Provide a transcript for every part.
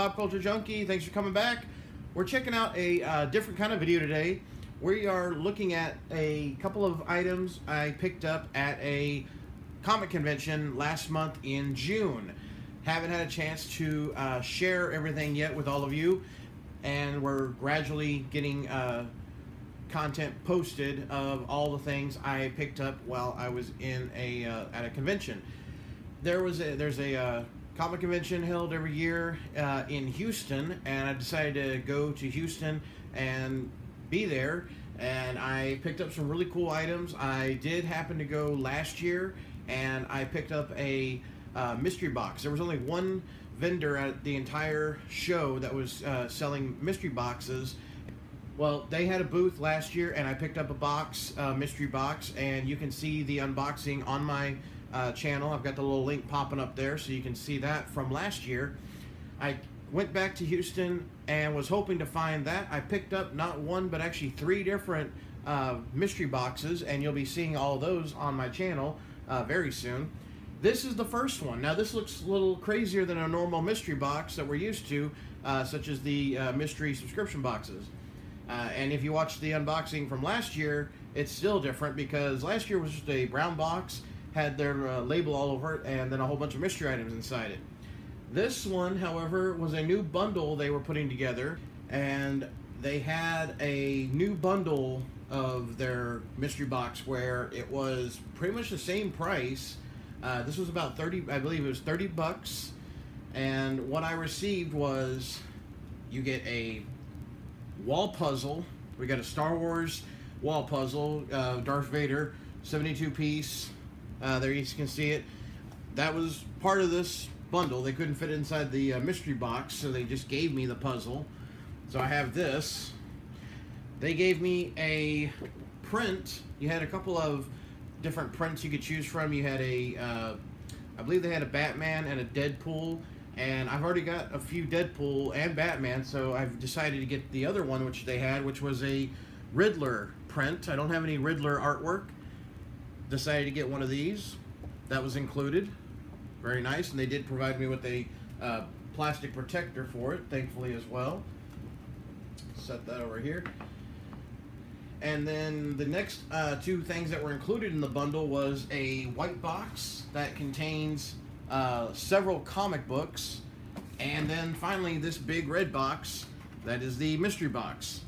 Pop-Culture Junkie. Thanks for coming back. We're checking out a different kind of video today. We are looking at a couple of items I picked up at a comic convention last month in June. Haven't had a chance to share everything yet with all of you, and we're gradually getting content posted of all the things I picked up while I was in at a convention. There's a comic convention held every year in Houston, and I decided to go to Houston and be there, and I picked up some really cool items. I did happen to go last year, and I picked up a mystery box. There was only one vendor at the entire show that was selling mystery boxes. Well, they had a booth last year, and I picked up a box, mystery box, and you can see the unboxing on my channel. I've got the little link popping up there so you can see that from last year. I went back to Houston and was hoping to find that. I picked up not one but actually 3 different mystery boxes, and you'll be seeing all of those on my channel very soon. This is the first one. Now this looks a little crazier than a normal mystery box that we're used to, such as the mystery subscription boxes. And if you watch the unboxing from last year, it's still different because last year was just a brown box, had their label all over it, and then a whole bunch of mystery items inside it. This one, however, was a new bundle they were putting together, and they had a new bundle of their mystery box where it was pretty much the same price. This was about 30, I believe it was 30 bucks, and what I received was you get a wall puzzle. We got a Star Wars wall puzzle, Darth Vader, 72 piece. There you can see it. That was part of this bundle. They couldn't fit it inside the mystery box, so they just gave me the puzzle. So I have this. They gave me a print. You had a couple of different prints you could choose from. You had a, I believe they had a Batman and a Deadpool, and I've already got a few Deadpool and Batman, so I've decided to get the other one which they had, which was a Riddler print. I don't have any Riddler artwork. Decided to get one of these. That was included. Very nice, and they did provide me with a plastic protector for it, thankfully, as well. Set that over here. And then the next 2 things that were included in the bundle was a white box that contains several comic books, and then finally this big red box that is the mystery box.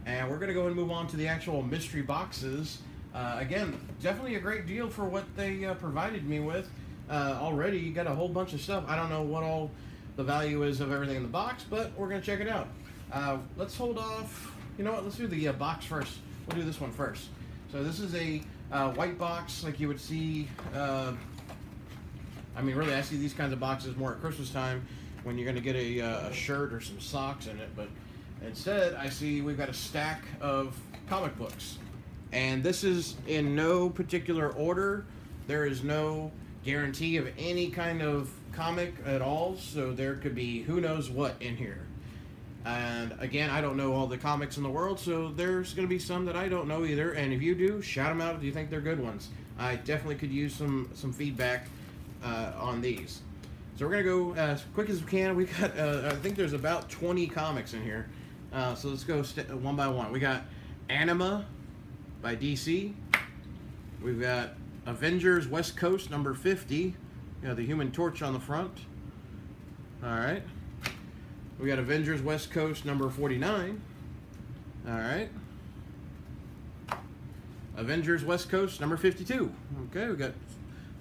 And we're going to go and move on to the actual mystery boxes. Again, definitely a great deal for what they provided me with. Already you got a whole bunch of stuff. I don't know what all the value is of everything in the box, but we're going to check it out. Let's hold off. You know what, let's do the box first. We'll do this one first. So this is a white box like you would see. I mean, really, I see these kinds of boxes more at Christmas time when you're going to get a shirt or some socks in it, but instead I see we've got a stack of comic books. And this is in no particular order. There is no guarantee of any kind of comic at all, so there could be who knows what in here. And again, I don't know all the comics in the world, so there's going to be some that I don't know either. And if you do, shout them out if you think they're good ones. I definitely could use some feedback on these. So we're going to go as quick as we can. We got, I think there's about 20 comics in here. So let's go one by one. We got Anima by DC. We've got Avengers West Coast number 50. You know, the Human Torch on the front. Alright. We got Avengers West Coast number 49. Alright. Avengers West Coast number 52. Okay, we got,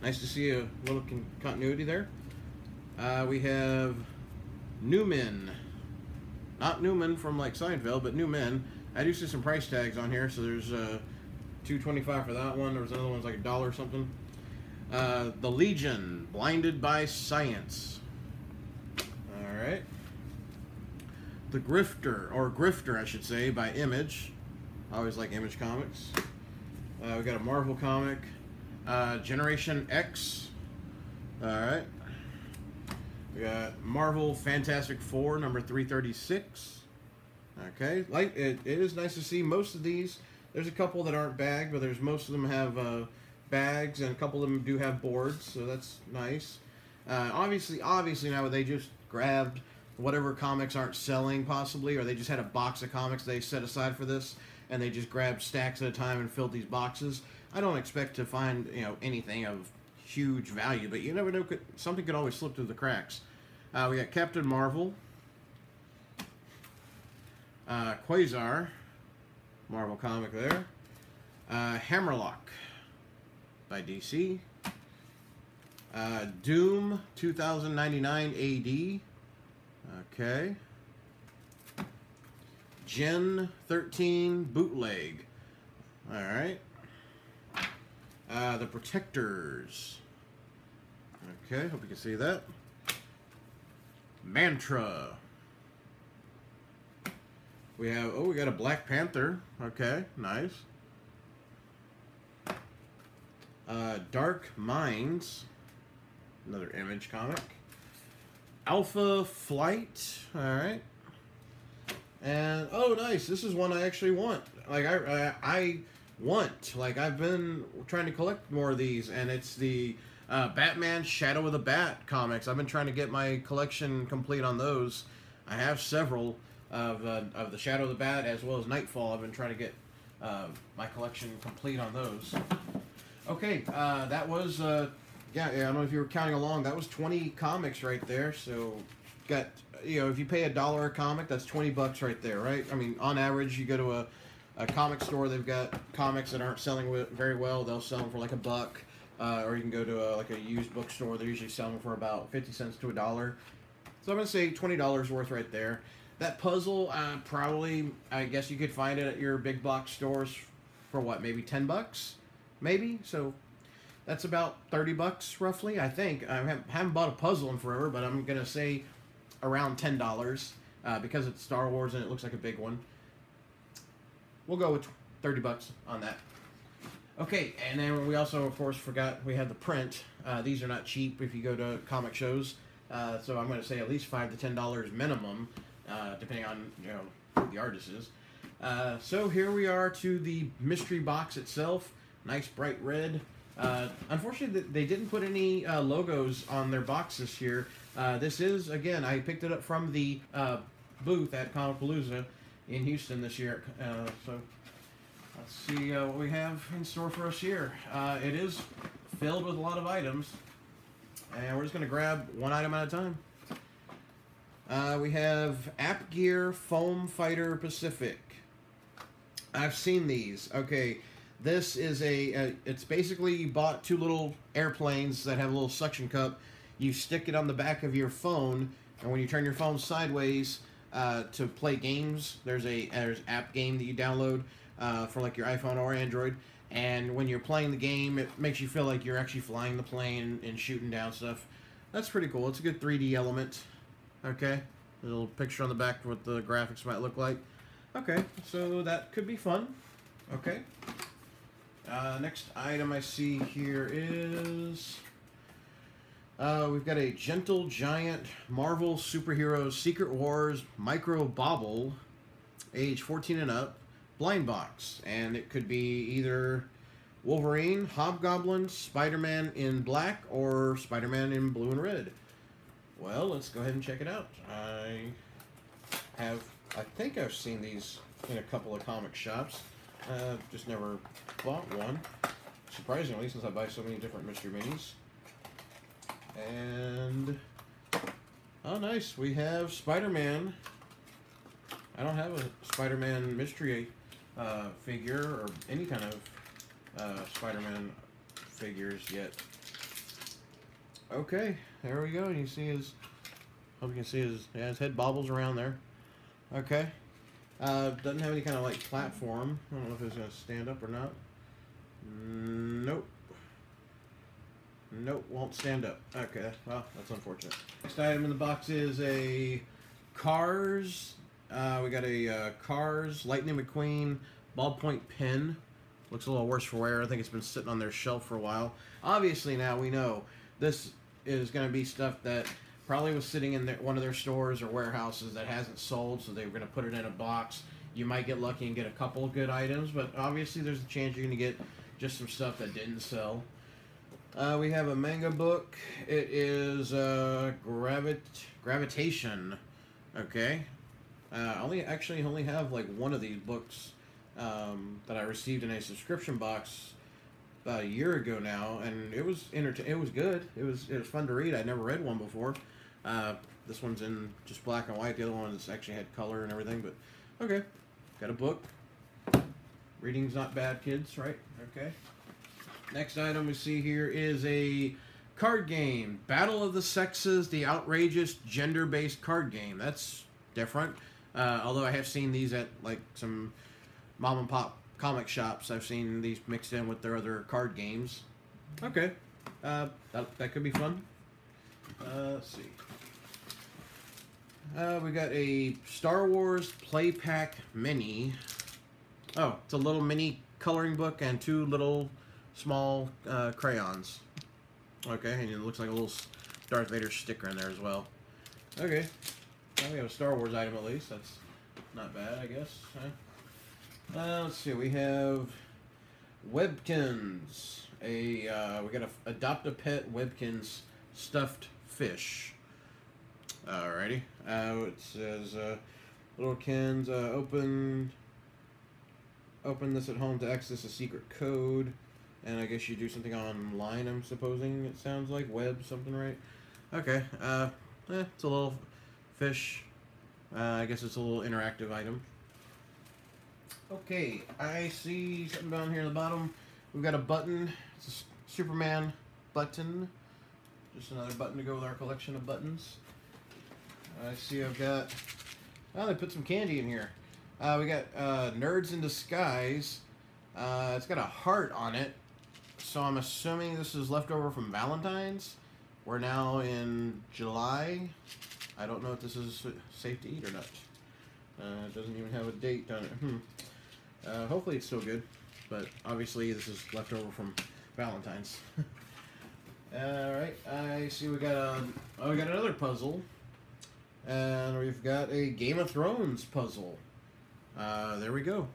nice to see a little continuity there. We have New Men. Not Newman from like Seinfeld, but New Men. I do see some price tags on here, so there's $2.25 for that one. There was another one's like $1 or something. The Legion, Blinded by Science. Alright. The Grifter, I should say, by Image. I always like Image comics. We got a Marvel comic. Generation X. Alright. We got Marvel Fantastic Four, number 336. Okay, like it is nice to see most of these. There's a couple that aren't bagged, but there's most of them have bags, and a couple of them do have boards, so that's nice. Obviously now they just grabbed whatever comics aren't selling, possibly, or they just had a box of comics they set aside for this, and they just grabbed stacks at a time and filled these boxes. I don't expect to find, you know, anything of huge value, but you never know, something could always slip through the cracks. We got Captain Marvel, Quasar, Marvel comic there, Hammerlock by DC, Doom 2099 AD, okay, Gen 13 Bootleg, alright, The Protectors, okay, hope you can see that, Mantra, we have, oh, we got a Black Panther, okay, nice, Dark Minds, another Image comic, Alpha Flight, alright, and, oh, nice, this is one I actually want. Like, I want, like, I've been trying to collect more of these, and it's the Batman Shadow of the Bat comics. I've been trying to get my collection complete on those. I have several of the Shadow of the Bat, as well as Nightfall. I've been trying to get my collection complete on those. Okay, that was, yeah, I don't know if you were counting along, that was 20 comics right there, so, got, you know, if you pay $1 a comic, that's 20 bucks right there, right? I mean, on average, you go to a comic store, they've got comics that aren't selling very well, they'll sell them for like $1, or you can go to like a used bookstore, they're usually selling for about 50 cents to $1. So I'm going to say $20 worth right there. That puzzle, probably, I guess you could find it at your big box stores for what, maybe 10 bucks? Maybe? So that's about 30 bucks roughly, I think. I haven't bought a puzzle in forever, but I'm going to say around $10 because it's Star Wars and it looks like a big one. We'll go with 30 bucks on that. Okay, and then we also, of course, forgot we had the print. These are not cheap if you go to comic shows. So I'm going to say at least $5 to $10 minimum, depending on, you know, who the artist is. So here we are to the mystery box itself. Nice bright red. Unfortunately, they didn't put any logos on their box this year. This is, again, I picked it up from the booth at Comicpalooza in Houston this year. So let's see what we have in store for us here. It is filled with a lot of items, and we're just going to grab one item at a time. We have App Gear Foam Fighter Pacific. I've seen these. Okay, this is it's basically you bought two little airplanes that have a little suction cup. You stick it on the back of your phone, and when you turn your phone sideways to play games, there's app game that you download for like your iPhone or Android. And when you're playing the game, it makes you feel like you're actually flying the plane and shooting down stuff. That's pretty cool. It's a good 3D element. Okay, a little picture on the back of what the graphics might look like. Okay, so that could be fun. Okay. Next item I see here is we've got a Gentle Giant Marvel Superheroes Secret Wars Micro Bobble, age 14 and up, blind box, and it could be either Wolverine, Hobgoblin, Spider-Man in black, or Spider-Man in blue and red. Well, let's go ahead and check it out. I think I've seen these in a couple of comic shops. Just never bought one, surprisingly, since I buy so many different mystery minis. And, oh nice, we have Spider-Man. I don't have a Spider-Man mystery figure, or any kind of Spider-Man figures yet. Okay, there we go. You see his, hope you can see his, yeah, his head bobbles around there. Okay. Doesn't have any kind of like platform. I don't know if it's going to stand up or not. Nope. Nope, won't stand up. Okay, well, that's unfortunate. Next item in the box is a Cars. We got a Cars Lightning McQueen ballpoint pen. Looks a little worse for wear. I think it's been sitting on their shelf for a while. Obviously now we know this is going to be stuff that probably was sitting in one of their stores or warehouses that hasn't sold, so they were going to put it in a box. You might get lucky and get a couple of good items, but obviously there's a chance you're going to get just some stuff that didn't sell. We have a manga book. It is Gravitation Okay. I only have like one of these books that I received in a subscription box about a year ago now, and it was It was good. It was fun to read. I'd never read one before. This one's in just black and white. The other one's actually had color and everything. But okay, got a book. Reading's not bad, kids, right? Okay. Next item we see here is a card game. Battle of the Sexes, the outrageous gender-based card game. That's different. Although I have seen these at like some mom and pop comic shops. I've seen these mixed in with their other card games. Okay. That could be fun. Let's see. We got a Star Wars Play Pack Mini. Oh, it's a little mini coloring book and two little small crayons. Okay, and it looks like a little Darth Vader sticker in there as well. Okay. Well, we have a Star Wars item at least. That's not bad, I guess. Huh? Let's see. We have Webkins. We got a Adopt a Pet Webkins stuffed fish. Alrighty. It says little Kins open this at home to access a secret code, and I guess you do something online. I'm supposing it sounds like web something, right? Okay. It's a little fish. I guess it's a little interactive item. Okay, I see something down here at the bottom. We've got a button. It's a Superman button. Just another button to go with our collection of buttons. I see I've got... Oh, they put some candy in here. We got Nerds in Disguise. It's got a heart on it. So I'm assuming this is leftover from Valentine's. We're now in July. I don't know if this is safe to eat or not. It doesn't even have a date on it. Hopefully it's still good. But obviously this is leftover from Valentine's. Alright, I see we got we got another puzzle. And we've got a Game of Thrones puzzle. There we go.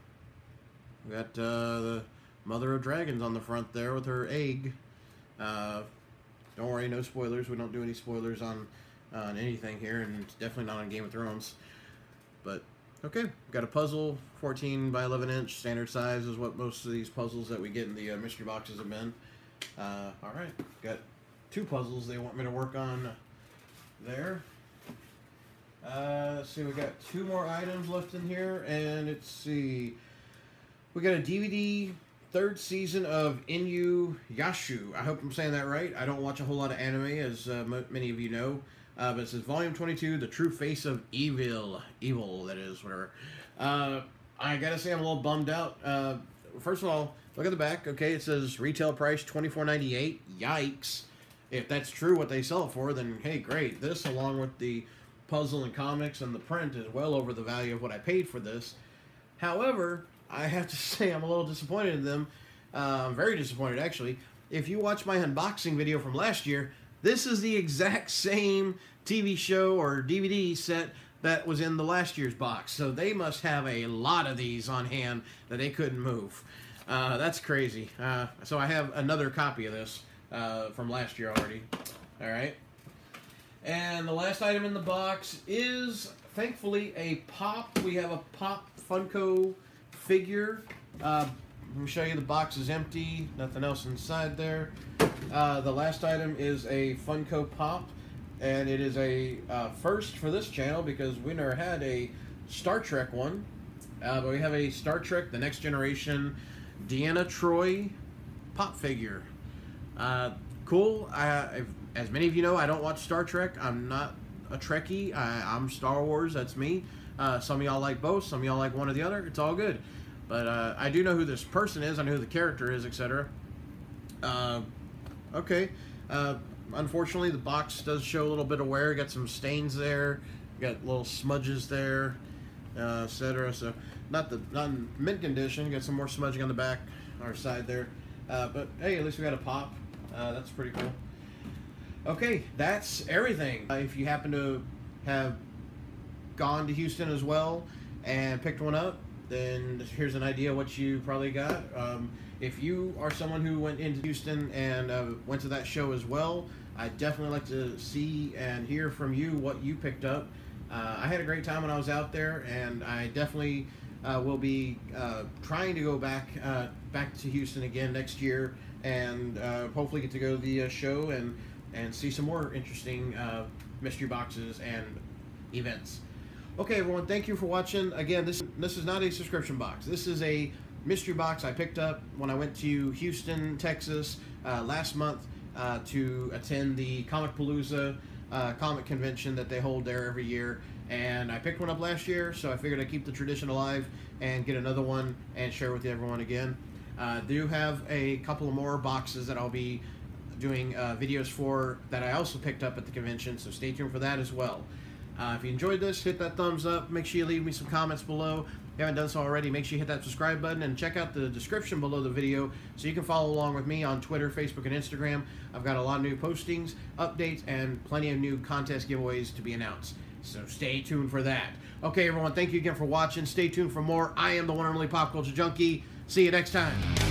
We got the Mother of Dragons on the front there with her egg. Don't worry, no spoilers. We don't do any spoilers on anything here, and it's definitely not on Game of Thrones. But, okay. Got a puzzle, 14 by 11 inch, standard size is what most of these puzzles that we get in the mystery boxes have been. Alright, got two puzzles they want me to work on there. Let's see, we got two more items left in here, and let's see. We got a DVD, third season of Inuyasha. I hope I'm saying that right. I don't watch a whole lot of anime, as many of you know. But it says Volume 22, The True Face of Evil. Evil, that is, whatever. I gotta say I'm a little bummed out. First of all, look at the back, okay? It says retail price $24.98. Yikes. If that's true what they sell it for, then hey, great. This, along with the puzzle and comics and the print, is well over the value of what I paid for this. However, I have to say I'm a little disappointed in them. Very disappointed, actually. If you watch my unboxing video from last year, this is the exact same TV show or DVD set that was in the last year's box. So they must have a lot of these on hand that they couldn't move. That's crazy. So I have another copy of this from last year already. Alright. And the last item in the box is, thankfully, a Pop. We have a Pop Funko figure. Let me show you, the box is empty. Nothing else inside there. The last item is a Funko Pop. And it is a first for this channel because we never had a Star Trek one. But we have a Star Trek The Next Generation Deanna Troi Pop figure. Cool. As many of you know, I don't watch Star Trek. I'm not a Trekkie. I'm Star Wars. That's me. Some of y'all like both. Some of y'all like one or the other. It's all good. But I do know who this person is. I know who the character is, etc. Okay. Unfortunately, the box does show a little bit of wear. Got some stains there. Got little smudges there, etc. So not in mint condition. Got some more smudging on the back or side there. But hey, at least we got a Pop. That's pretty cool. Okay, that's everything. If you happen to have gone to Houston as well and picked one up, then here's an idea what you probably got. If you are someone who went into Houston and went to that show as well, I'd definitely like to see and hear from you what you picked up. I had a great time when I was out there, and I definitely will be trying to go back to Houston again next year, and hopefully get to go to the show and see some more interesting mystery boxes and events. Okay, everyone, thank you for watching. Again, this is not a subscription box. This is a mystery box I picked up when I went to Houston, Texas last month to attend the Comicpalooza Comic Convention that they hold there every year. And I picked one up last year, so I figured I'd keep the tradition alive and get another one and share with everyone again. Do have a couple of more boxes that I'll be doing videos for that I also picked up at the convention, so stay tuned for that as well. If you enjoyed this, hit that thumbs up. Make sure you leave me some comments below. If you haven't done so already, make sure you hit that subscribe button and check out the description below the video so you can follow along with me on Twitter, Facebook, and Instagram. I've got a lot of new postings, updates, and plenty of new contest giveaways to be announced. So stay tuned for that. Okay, everyone, thank you again for watching. Stay tuned for more. I am the one and only Pop Culture Junkie. See you next time.